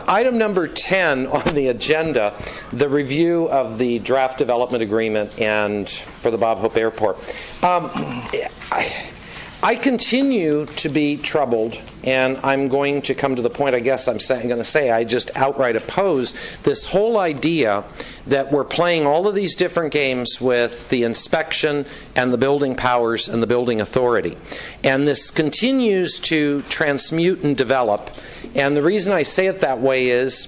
Item number 10 on the agenda, the review of the draft development agreement and for the Bob Hope Airport. I continue to be troubled, and I'm going to come to the point, I guess I'm going to say, I just outright oppose this whole idea that we're playing all of these different games with the inspection and the building powers and the building authority. And this continues to transmute and develop. And the reason I say it that way is,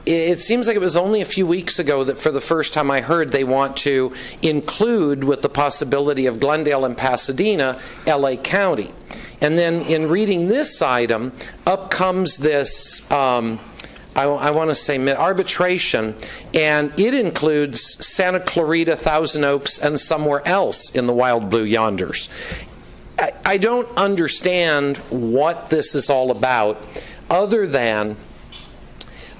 it seems like it was only a few weeks ago that for the first time I heard they want to include, with the possibility of Glendale and Pasadena, LA County. And then in reading this item, up comes this, I want to say arbitration, and it includes Santa Clarita, Thousand Oaks, and somewhere else in the wild blue yonders. I don't understand what this is all about, other than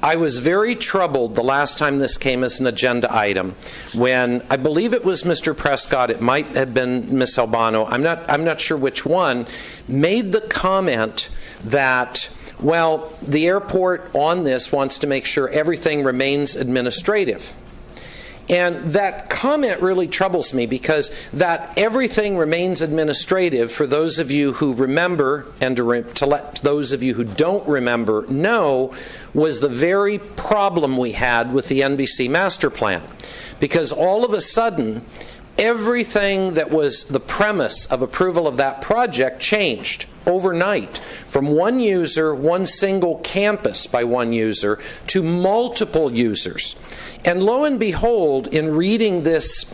I was very troubled the last time this came as an agenda item when, I believe it was Mr. Prescott, it might have been Ms. Albano, I'm not sure which one, made the comment that, well, the airport on this wants to make sure everything remains administrative. And that comment really troubles me, because that everything remains administrative, for those of you who remember, and to let those of you who don't remember know, was the very problem we had with the NBC master plan. Because all of a sudden, everything that was the premise of approval of that project changed overnight from one user, one single campus by one user, to multiple users. And lo and behold, in reading this,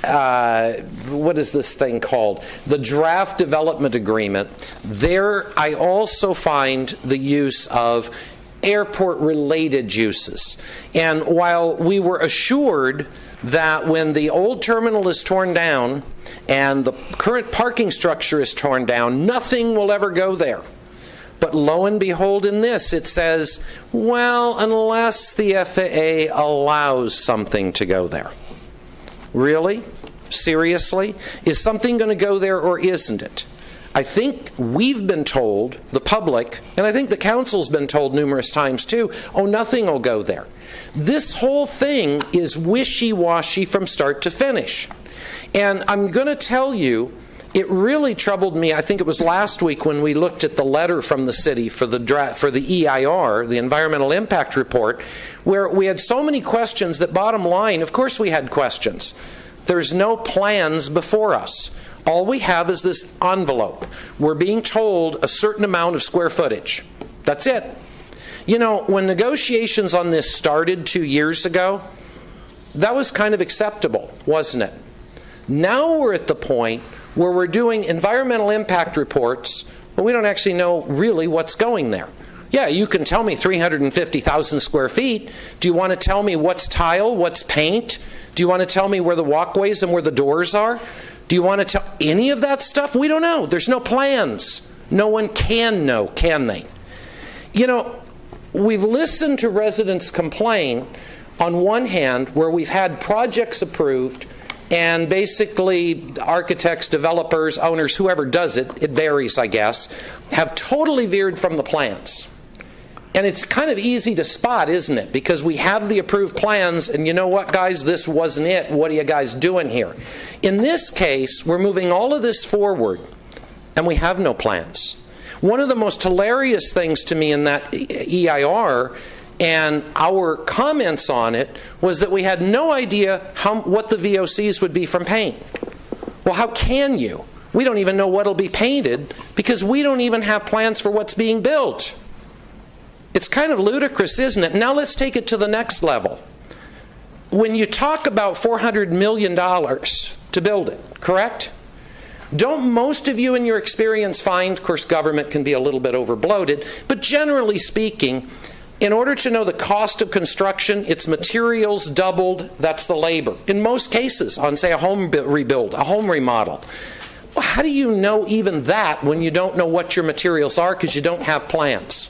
what is this thing called? The draft development agreement, there I also find the use of airport-related uses. And while we were assured that when the old terminal is torn down and the current parking structure is torn down, nothing will ever go there. But lo and behold, in this it says, well, unless the FAA allows something to go there. Really? Seriously? Is something going to go there, or isn't it? I think we've been told, the public, and I think the council's been told numerous times too, oh, nothing will go there. This whole thing is wishy-washy from start to finish. And I'm going to tell you, it really troubled me. I think it was last week when we looked at the letter from the city for the EIR, the Environmental Impact Report, where we had so many questions that, bottom line, of course we had questions. There's no plans before us. All we have is this envelope. We're being told a certain amount of square footage. That's it. You know, when negotiations on this started 2 years ago, that was kind of acceptable, wasn't it? Now we're at the point where we're doing environmental impact reports, but we don't actually know really what's going there. Yeah, you can tell me 350,000 square feet. Do you want to tell me what's tile, what's paint? Do you want to tell me where the walkways and where the doors are? Do you want to tell any of that stuff? We don't know. There's no plans. No one can know, can they? You know, we've listened to residents complain on one hand where we've had projects approved and basically architects, developers, owners, whoever does it, it varies I guess, have totally veered from the plans. And it's kind of easy to spot, isn't it? Because we have the approved plans, and you know what, guys, this wasn't it. What are you guys doing here? In this case, we're moving all of this forward, and we have no plans. One of the most hilarious things to me in that EIR and our comments on it was that we had no idea what the VOCs would be from paint. Well, how can you? We don't even know what will be painted because we don't even have plans for what's being built. It's kind of ludicrous, isn't it? Now let's take it to the next level. When you talk about $400 million to build it, correct? Don't most of you in your experience find, of course government can be a little bit overbloated, but generally speaking, in order to know the cost of construction, its materials doubled, that's the labor. In most cases, on say a home rebuild, a home remodel. Well, how do you know even that when you don't know what your materials are because you don't have plans?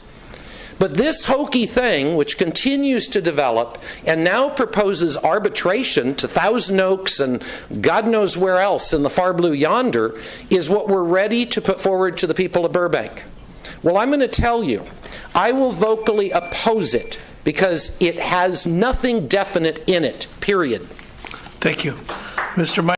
But this hokey thing, which continues to develop and now proposes arbitration to Thousand Oaks and God knows where else in the far blue yonder, is what we're ready to put forward to the people of Burbank. Well, I'm going to tell you, I will vocally oppose it because it has nothing definite in it, period. Thank you. Mr.